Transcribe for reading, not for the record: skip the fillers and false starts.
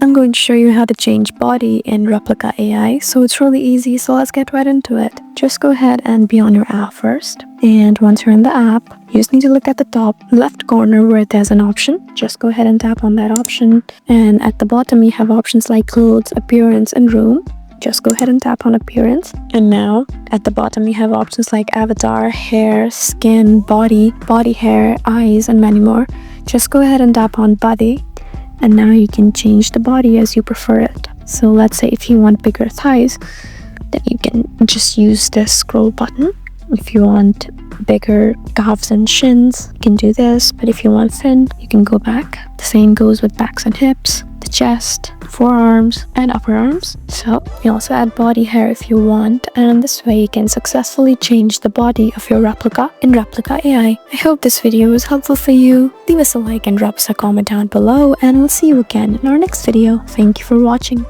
I'm going to show you how to change body in Replika AI. So it's really easy, so let's get right into it. Just go ahead and be on your app first. And once you're in the app, you just need to look at the top left corner where there's an option. Just go ahead and tap on that option. And at the bottom, you have options like clothes, appearance, and room. Just go ahead and tap on appearance. And now at the bottom, you have options like avatar, hair, skin, body hair, eyes, and many more. Just go ahead and tap on body. And now you can change the body as you prefer it. So let's say if you want bigger thighs, then you can just use this scroll button. If you want bigger calves and shins, you can do this. But if you want thin, you can go back. The same goes with backs and hips, the chest, forearms, and upper arms. So you also add body hair if you want, and this way you can successfully change the body of your replica in Replika AI. I hope this video was helpful for you. Leave us a like and drop us a comment down below, and we'll see you again in our next video. Thank you for watching.